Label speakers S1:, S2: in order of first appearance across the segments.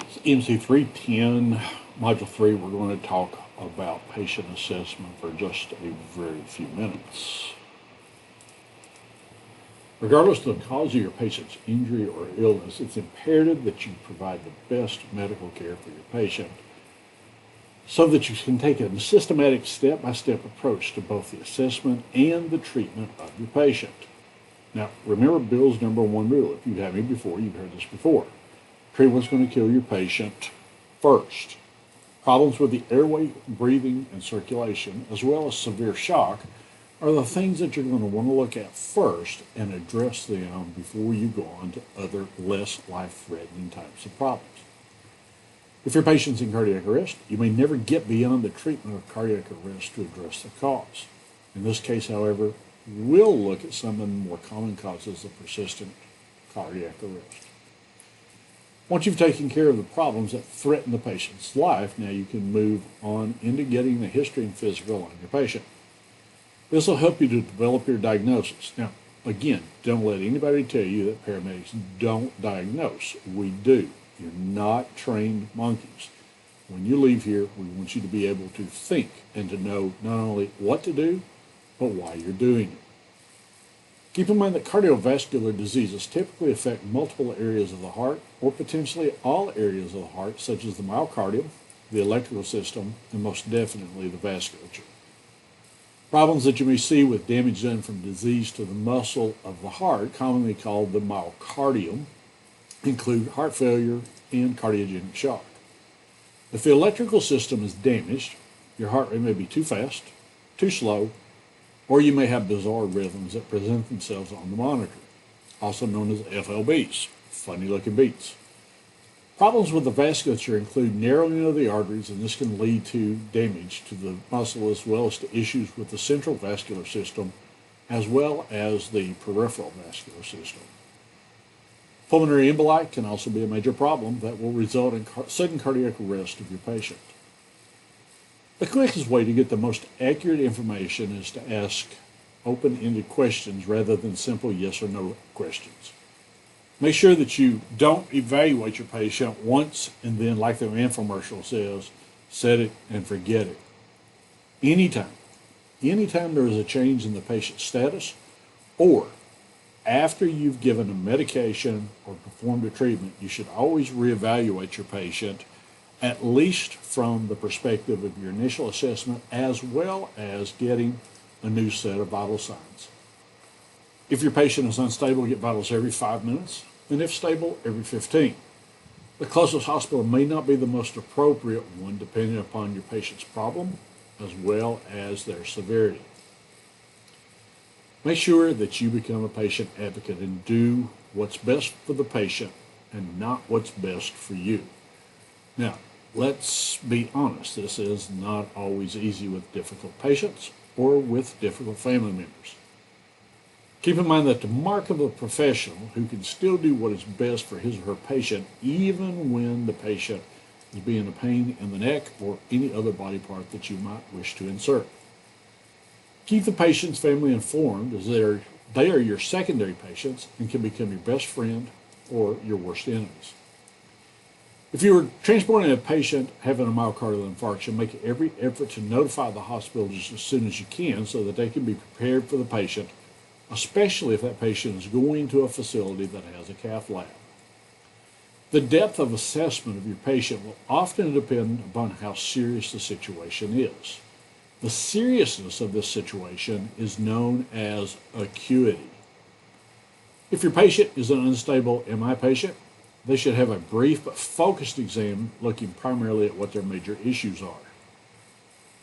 S1: EMC 310, Module 3, we're going to talk about patient assessment for just a very few minutes. Regardless of the cause of your patient's injury or illness, it's imperative that you provide the best medical care for your patient so that you can take a systematic step-by-step approach to both the assessment and the treatment of your patient. Now, remember Bill's number one rule. If you've had me before, you've heard this before. Treat what's going to kill your patient first. Problems with the airway, breathing, and circulation, as well as severe shock, are the things that you're going to want to look at first and address them before you go on to other less life-threatening types of problems. If your patient's in cardiac arrest, you may never get beyond the treatment of cardiac arrest to address the cause. In this case, however, we'll look at some of the more common causes of persistent cardiac arrest. Once you've taken care of the problems that threaten the patient's life, now you can move on into getting the history and physical on your patient. This will help you to develop your diagnosis. Now, again, don't let anybody tell you that paramedics don't diagnose. We do. You're not trained monkeys. When you leave here, we want you to be able to think and to know not only what to do, but why you're doing it. Keep in mind that cardiovascular diseases typically affect multiple areas of the heart, or potentially all areas of the heart, such as the myocardium, the electrical system, and most definitely the vasculature. Problems that you may see with damage done from disease to the muscle of the heart, commonly called the myocardium, include heart failure and cardiogenic shock. If the electrical system is damaged, your heart rate may be too fast, too slow, or you may have bizarre rhythms that present themselves on the monitor, also known as FLBs, funny-looking beats. Problems with the vasculature include narrowing of the arteries, and this can lead to damage to the muscle as well as to issues with the central vascular system as well as the peripheral vascular system. Pulmonary emboli can also be a major problem that will result in sudden cardiac arrest of your patient. The quickest way to get the most accurate information is to ask open-ended questions rather than simple yes or no questions. Make sure that you don't evaluate your patient once and then, like the infomercial says, set it and forget it. Anytime there is a change in the patient's status, or after you've given a medication or performed a treatment, you should always reevaluate your patient, at least from the perspective of your initial assessment, as well as getting a new set of vital signs. If your patient is unstable, get vitals every 5 minutes, and if stable, every 15. The closest hospital may not be the most appropriate one depending upon your patient's problem as well as their severity. Make sure that you become a patient advocate and do what's best for the patient and not what's best for you. Now, let's be honest, this is not always easy with difficult patients or with difficult family members. Keep in mind that the mark of a professional who can still do what is best for his or her patient even when the patient is being a pain in the neck or any other body part that you might wish to insert. Keep the patient's family informed, as they are your secondary patients and can become your best friend or your worst enemies. If you are transporting a patient having a myocardial infarction, make every effort to notify the hospital just as soon as you can so that they can be prepared for the patient, especially if that patient is going to a facility that has a cath lab. The depth of assessment of your patient will often depend upon how serious the situation is. The seriousness of this situation is known as acuity. If your patient is an unstable MI patient, they should have a brief but focused exam looking primarily at what their major issues are.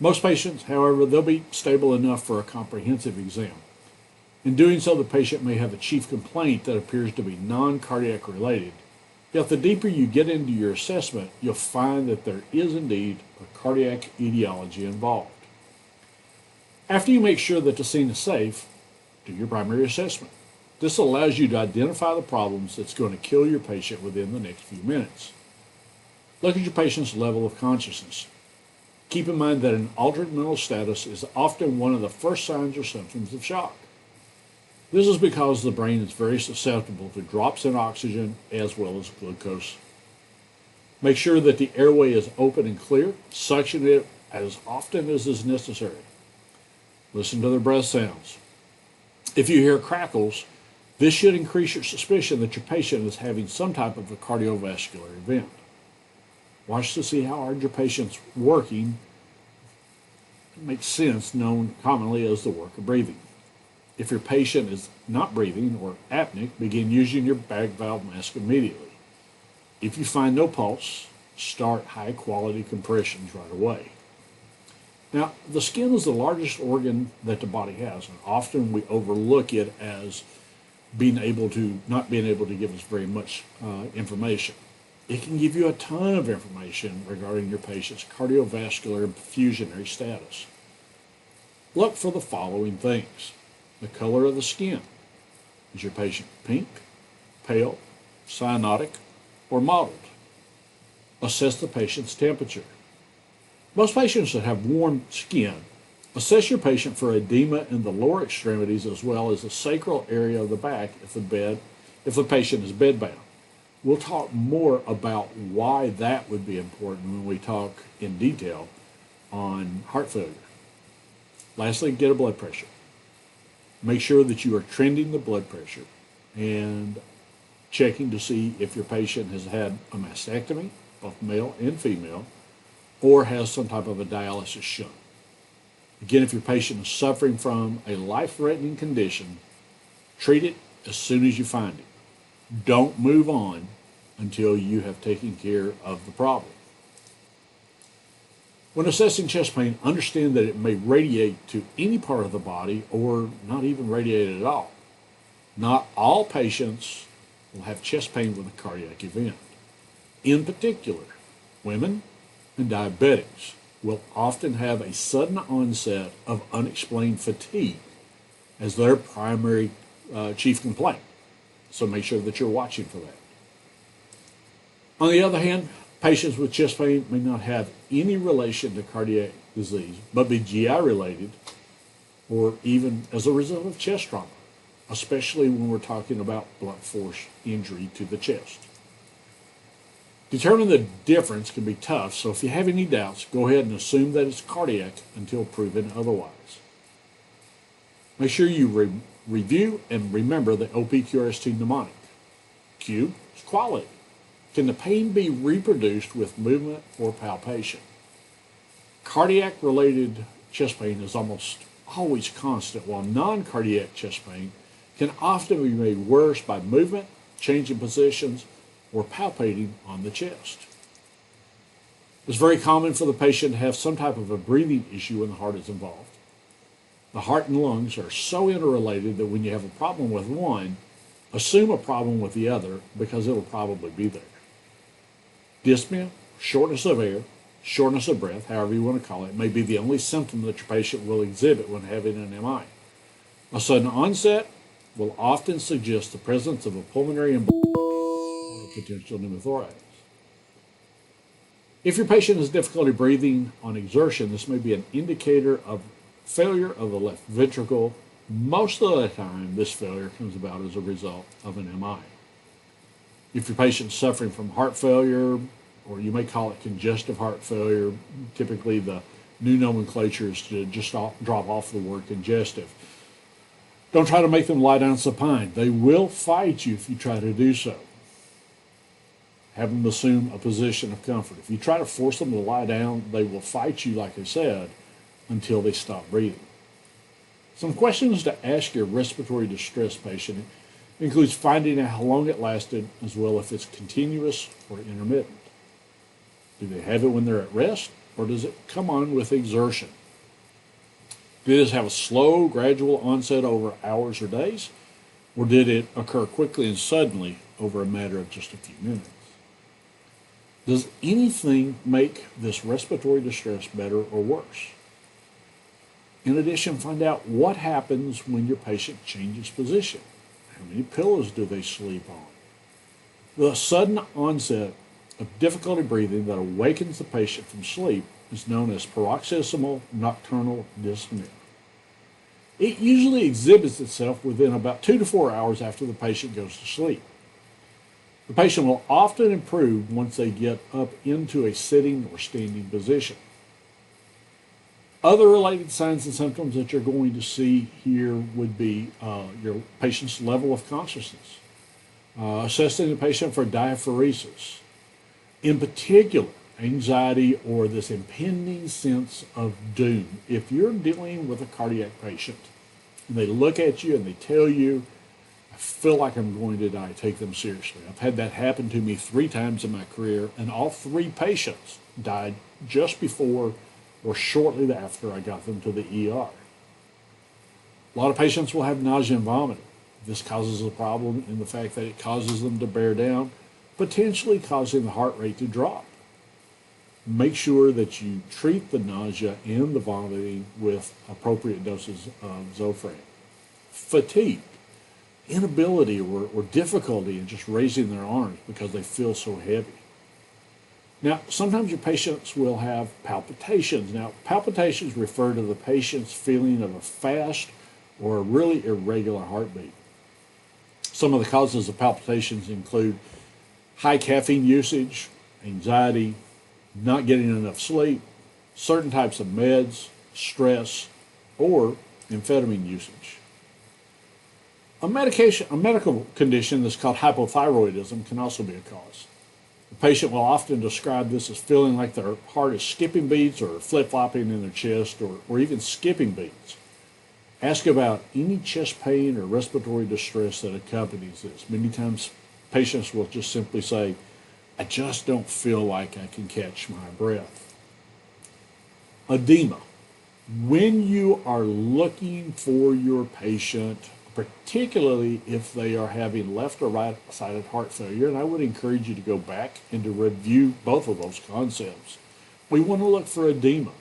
S1: Most patients, however, they'll be stable enough for a comprehensive exam. In doing so, the patient may have a chief complaint that appears to be non-cardiac related, yet the deeper you get into your assessment, you'll find that there is indeed a cardiac etiology involved. After you make sure that the scene is safe, do your primary assessment. This allows you to identify the problems that's going to kill your patient within the next few minutes. Look at your patient's level of consciousness. Keep in mind that an altered mental status is often one of the first signs or symptoms of shock. This is because the brain is very susceptible to drops in oxygen as well as glucose. Make sure that the airway is open and clear. Suction it as often as is necessary. Listen to the breath sounds. If you hear crackles, this should increase your suspicion that your patient is having some type of a cardiovascular event. Watch to see how hard your patient's working. It makes sense, known commonly as the work of breathing. If your patient is not breathing or apneic, begin using your bag valve mask immediately. If you find no pulse, start high quality compressions right away. Now, the skin is the largest organ that the body has, and often we overlook it as not being able to give us very much information. It can give you a ton of information regarding your patient's cardiovascular and perfusionary status. Look for the following things. The color of the skin. Is your patient pink, pale, cyanotic, or mottled? Assess the patient's temperature. Most patients that have warm skin, assess your patient for edema in the lower extremities as well as the sacral area of the back if the patient is bedbound. We'll talk more about why that would be important when we talk in detail on heart failure. Lastly, get a blood pressure. Make sure that you are trending the blood pressure and checking to see if your patient has had a mastectomy, both male and female, or has some type of a dialysis shunt. Again, if your patient is suffering from a life-threatening condition, treat it as soon as you find it. Don't move on until you have taken care of the problem. When assessing chest pain, understand that it may radiate to any part of the body or not even radiate at all. Not all patients will have chest pain with a cardiac event. In particular, women and diabetics will often have a sudden onset of unexplained fatigue as their primary chief complaint. So make sure that you're watching for that. On the other hand, patients with chest pain may not have any relation to cardiac disease, but be GI related or even as a result of chest trauma, especially when we're talking about blunt force injury to the chest. Determining the difference can be tough, so if you have any doubts, go ahead and assume that it's cardiac until proven otherwise. Make sure you review and remember the OPQRST mnemonic. Q is quality. Can the pain be reproduced with movement or palpation? Cardiac-related chest pain is almost always constant, while non-cardiac chest pain can often be made worse by movement, changing positions, or palpating on the chest. It's very common for the patient to have some type of a breathing issue when the heart is involved. The heart and lungs are so interrelated that when you have a problem with one, assume a problem with the other because it'll probably be there. Dyspnea, shortness of air, shortness of breath, however you want to call it, may be the only symptom that your patient will exhibit when having an MI. A sudden onset will often suggest the presence of a pulmonary embolism or a potential pneumothorax. If your patient has difficulty breathing on exertion, this may be an indicator of failure of the left ventricle. Most of the time, this failure comes about as a result of an MI. If your patient's suffering from heart failure, or you may call it congestive heart failure, typically the new nomenclature is to just drop off the word congestive. Don't try to make them lie down supine. They will fight you if you try to do so. Have them assume a position of comfort. If you try to force them to lie down, they will fight you, like I said, until they stop breathing. Some questions to ask your respiratory distress patient includes finding out how long it lasted, as well if it's continuous or intermittent. Do they have it when they're at rest, or does it come on with exertion? Did this have a slow, gradual onset over hours or days, or did it occur quickly and suddenly over a matter of just a few minutes? Does anything make this respiratory distress better or worse? In addition, find out what happens when your patient changes position. How many pillows do they sleep on? The sudden onset of difficulty breathing that awakens the patient from sleep is known as paroxysmal nocturnal dyspnea. It usually exhibits itself within about 2 to 4 hours after the patient goes to sleep. The patient will often improve once they get up into a sitting or standing position. Other related signs and symptoms that you're going to see here would be your patient's level of consciousness, assessing the patient for diaphoresis, in particular, anxiety or this impending sense of doom. If you're dealing with a cardiac patient and they look at you and they tell you, I feel like I'm going to die, take them seriously. I've had that happen to me 3 times in my career, and all 3 patients died just before or shortly after I got them to the ER. A lot of patients will have nausea and vomiting. This causes a problem in the fact that it causes them to bear down, potentially causing the heart rate to drop. Make sure that you treat the nausea and the vomiting with appropriate doses of Zofran. Fatigue, inability or difficulty in just raising their arms because they feel so heavy. Now, sometimes your patients will have palpitations. Now, palpitations refer to the patient's feeling of a fast or a really irregular heartbeat. Some of the causes of palpitations include high caffeine usage, anxiety, not getting enough sleep, certain types of meds, stress, or amphetamine usage. A medical condition that's called hypothyroidism can also be a cause. The patient will often describe this as feeling like their heart is skipping beats or flip-flopping in their chest or even skipping beats. Ask about any chest pain or respiratory distress that accompanies this. Many times patients will just simply say, I just don't feel like I can catch my breath. Edema. When you are looking for your patient, particularly if they are having left or right-sided heart failure, and I would encourage you to go back and to review both of those concepts, we want to look for edema.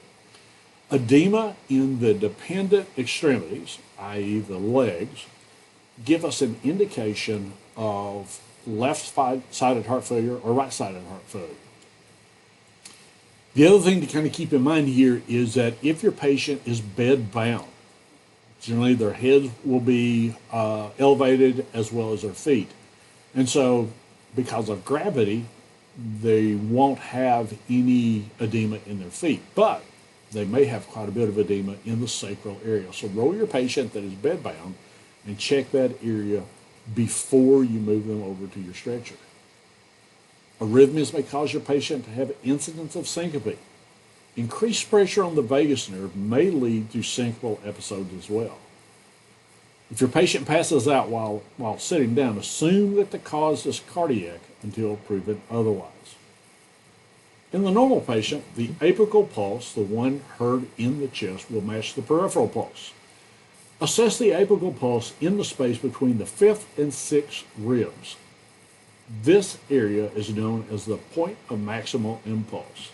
S1: Edema in the dependent extremities, i.e. the legs, give us an indication of left-sided heart failure or right-sided heart failure. The other thing to kind of keep in mind here is that if your patient is bed-bound, generally their heads will be elevated as well as their feet. And so because of gravity, they won't have any edema in their feet, but they may have quite a bit of edema in the sacral area. So roll your patient that is bedbound and check that area before you move them over to your stretcher. Arrhythmias may cause your patient to have incidents of syncope. Increased pressure on the vagus nerve may lead to syncopal episodes as well. If your patient passes out while sitting down, assume that the cause is cardiac until proven otherwise. In the normal patient, the apical pulse, the one heard in the chest, will match the peripheral pulse. Assess the apical pulse in the space between the 5th and 6th ribs. This area is known as the point of maximal impulse.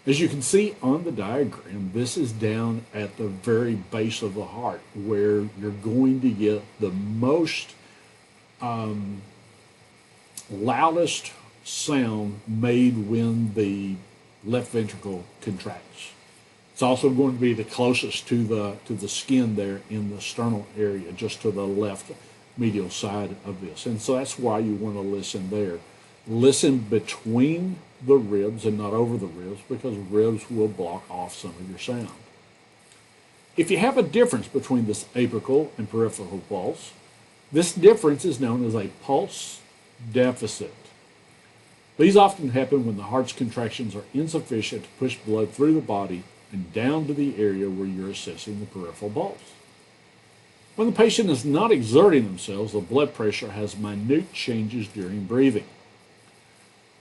S1: As you can see on the diagram, this is down at the very base of the heart where you're going to get the most loudest sound made when the left ventricle contracts. It's also going to be the closest to the skin there in the sternal area, just to the left medial side of this. And so that's why you want to listen there. Listen between the ribs and not over the ribs, because ribs will block off some of your sound. If you have a difference between this apical and peripheral pulse, this difference is known as a pulse deficit. These often happen when the heart's contractions are insufficient to push blood through the body and down to the area where you're assessing the peripheral pulse. When the patient is not exerting themselves, the blood pressure has minute changes during breathing.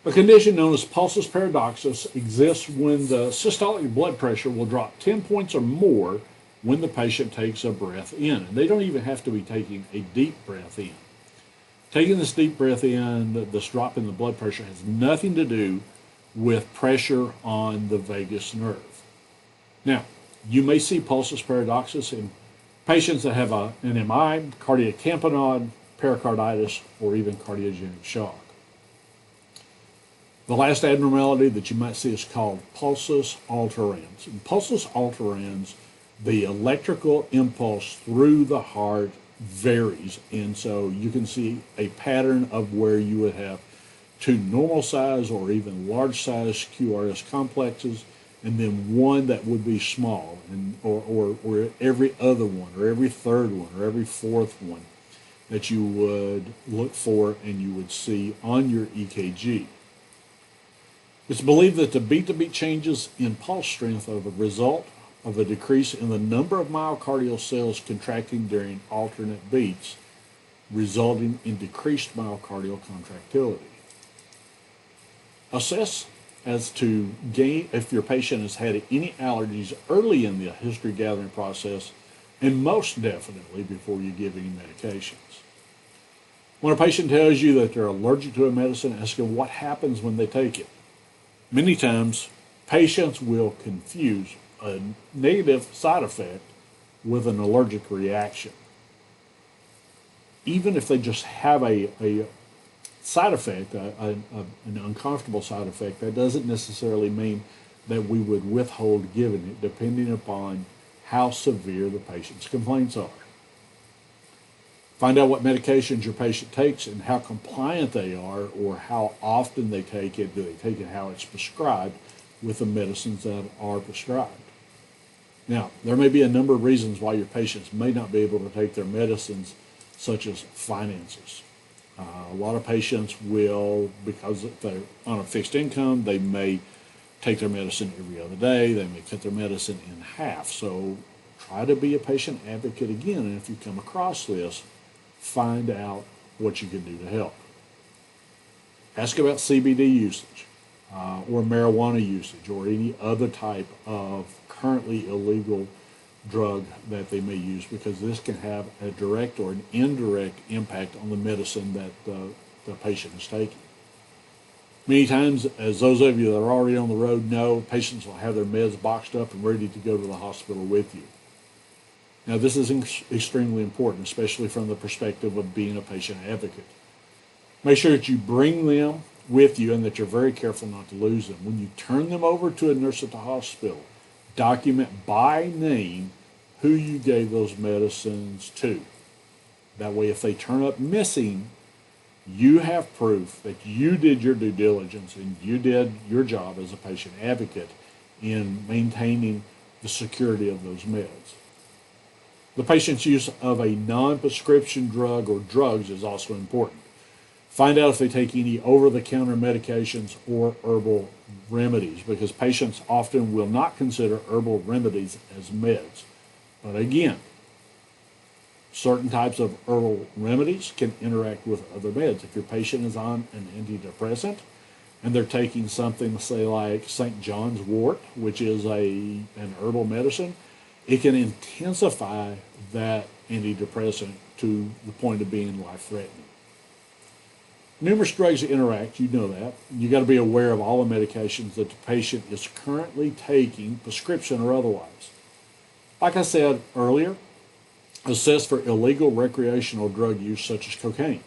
S1: A condition known as pulsus paradoxus exists when the systolic blood pressure will drop 10 points or more when the patient takes a breath in. And they don't even have to be taking a deep breath in. Taking this deep breath in, this drop in the blood pressure, has nothing to do with pressure on the vagus nerve. Now, you may see pulsus paradoxus in patients that have an MI, cardiac tamponade, pericarditis, or even cardiogenic shock. The last abnormality that you might see is called pulsus alterans. In pulsus alterans, the electrical impulse through the heart varies. And so you can see a pattern of where you would have two normal size or even large size QRS complexes, and then one that would be small, and or every other one, or every third one, or every fourth one that you would look for and you would see on your EKG. It's believed that the beat-to-beat changes in pulse strength are the result of a decrease in the number of myocardial cells contracting during alternate beats, resulting in decreased myocardial contractility. Assess as to gain if your patient has had any allergies early in the history gathering process, and most definitely before you give any medications. When a patient tells you that they're allergic to a medicine, ask them what happens when they take it. Many times, patients will confuse a negative side effect with an allergic reaction. Even if they just have a side effect, an uncomfortable side effect, that doesn't necessarily mean that we would withhold giving it, depending upon how severe the patient's complaints are. Find out what medications your patient takes and how compliant they are, or how often they take it, do they take it how it's prescribed with the medicines that are prescribed. Now, there may be a number of reasons why your patients may not be able to take their medicines, such as finances. A lot of patients will, because they're on a fixed income, they may take their medicine every other day, they may cut their medicine in half. So try to be a patient advocate again, and if you come across this, find out what you can do to help. Ask about CBD usage, or marijuana usage, or any other type of currently illegal drug that they may use, because this can have a direct or an indirect impact on the medicine that the patient is taking. Many times, as those of you that are already on the road know, patients will have their meds boxed up and ready to go to the hospital with you. Now, this is extremely important, especially from the perspective of being a patient advocate. Make sure that you bring them with you and that you're very careful not to lose them. When you turn them over to a nurse at the hospital, document by name who you gave those medicines to. That way, if they turn up missing, you have proof that you did your due diligence and you did your job as a patient advocate in maintaining the security of those meds. The patient's use of a non-prescription drug or drugs is also important. Find out if they take any over-the-counter medications or herbal remedies, because patients often will not consider herbal remedies as meds. But again, certain types of herbal remedies can interact with other meds. If your patient is on an antidepressant and they're taking something, say like St. John's wort, which is an herbal medicine, it can intensify that antidepressant to the point of being life-threatening. Numerous drugs interact, you know that. You got to be aware of all the medications that the patient is currently taking, prescription or otherwise. Like I said earlier, assess for illegal recreational drug use such as cocaine.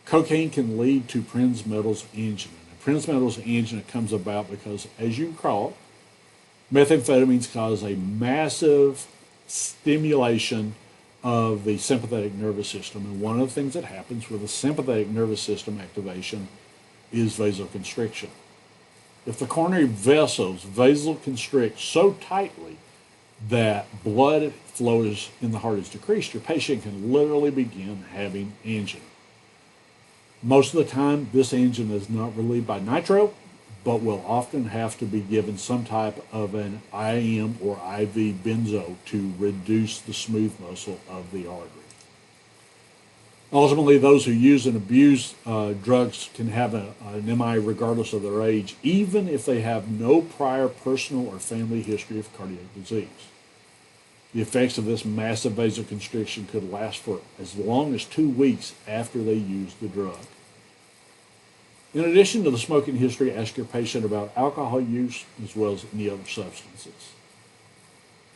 S1: Cocaine can lead to Prinzmetal's angina. Prinzmetal's angina comes about because, as you recall, methamphetamines cause a massive stimulation of the sympathetic nervous system. And one of the things that happens with the sympathetic nervous system activation is vasoconstriction. If the coronary vessels vasoconstrict so tightly that blood flow in the heart is decreased, your patient can literally begin having angina. Most of the time, this angina is not relieved by nitro, but will often have to be given some type of an IM or IV benzo to reduce the smooth muscle of the artery. Ultimately, those who use and abuse drugs can have an MI regardless of their age, even if they have no prior personal or family history of cardiac disease. The effects of this massive vasoconstriction could last for as long as 2 weeks after they use the drug. In addition to the smoking history, ask your patient about alcohol use as well as any other substances.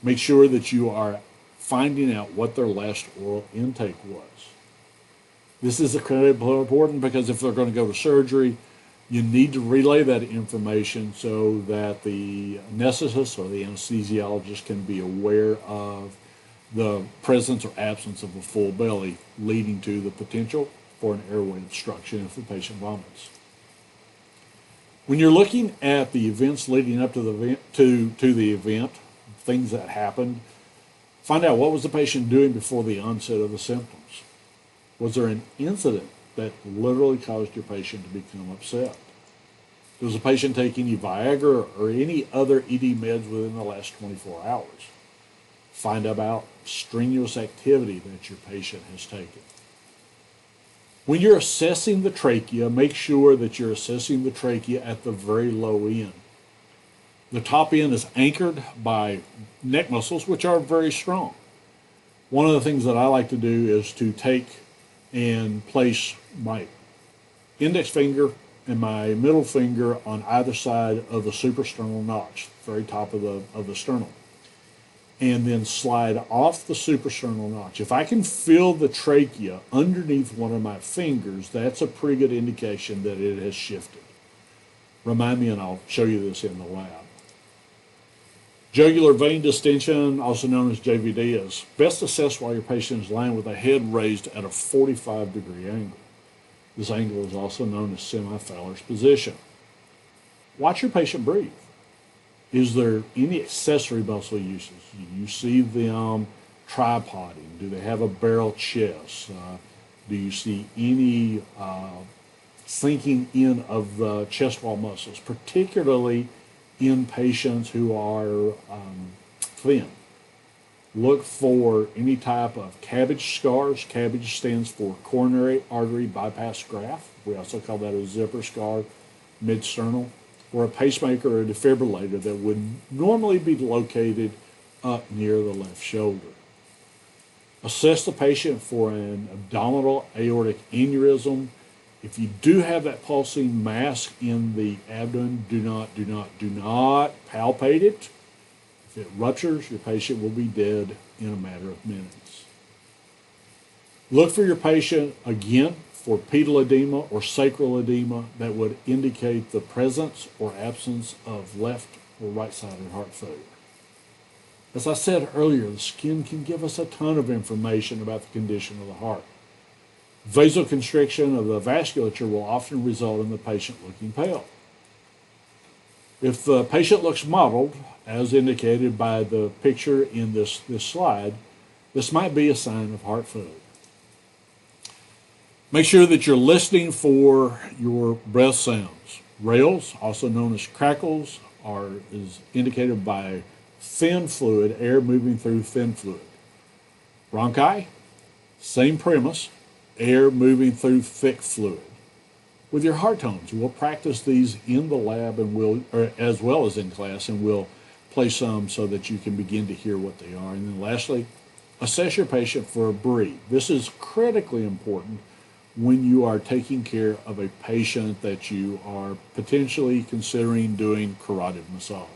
S1: Make sure that you are finding out what their last oral intake was. This is incredibly important because if they're going to go to surgery, you need to relay that information so that the anesthetist or the anesthesiologist can be aware of the presence or absence of a full belly, leading to the potential for an airway obstruction if the patient vomits. When you're looking at the events leading up to the event, things that happened, find out what was the patient doing before the onset of the symptoms. Was there an incident that literally caused your patient to become upset? Was the patient taking any Viagra or any other ED meds within the last 24 hours? Find about strenuous activity that your patient has taken. When you're assessing the trachea, make sure that you're assessing the trachea at the very low end. The top end is anchored by neck muscles, which are very strong. One of the things that I like to do is to take and place my index finger and my middle finger on either side of the suprasternal notch, very top of the sternum, and then slide off the suprasternal notch. If I can feel the trachea underneath one of my fingers, that's a pretty good indication that it has shifted. Remind me and I'll show you this in the lab. Jugular vein distension, also known as JVD, is best assessed while your patient is lying with a head raised at a 45-degree angle. This angle is also known as semi-Fowler's position. Watch your patient breathe. Is there any accessory muscle uses? Do you see them tripoding? Do they have a barrel chest? Do you see any sinking in of the chest wall muscles, particularly in patients who are thin? Look for any type of cabbage scars. Cabbage stands for coronary artery bypass graft. We also call that a zipper scar, mid-sternal, or a pacemaker or a defibrillator that would normally be located up near the left shoulder. Assess the patient for an abdominal aortic aneurysm. If you do have that pulsing mass in the abdomen, do not palpate it. If it ruptures, your patient will be dead in a matter of minutes. Look for your patient again for pedal edema or sacral edema that would indicate the presence or absence of left or right-sided heart failure. As I said earlier, the skin can give us a ton of information about the condition of the heart. Vasoconstriction of the vasculature will often result in the patient looking pale. If the patient looks mottled, as indicated by the picture in this slide, this might be a sign of heart failure. Make sure that you're listening for your breath sounds. Rales, also known as crackles, is indicated by thin fluid, air moving through thin fluid. Bronchi, same premise, air moving through thick fluid. With your heart tones, we'll practice these in the lab as well as in class, and we'll play some so that you can begin to hear what they are. And then lastly, assess your patient for a breathe. This is critically important when you are taking care of a patient that you are potentially considering doing carotid massage.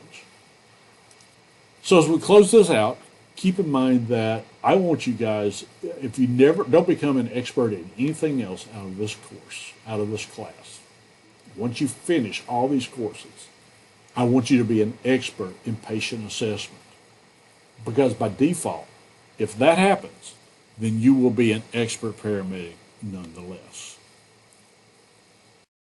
S1: So as we close this out, keep in mind that I want you guys, if you don't become an expert in anything else out of this course, out of this class, once you finish all these courses, I want you to be an expert in patient assessment. Because by default, if that happens, then you will be an expert paramedic nonetheless.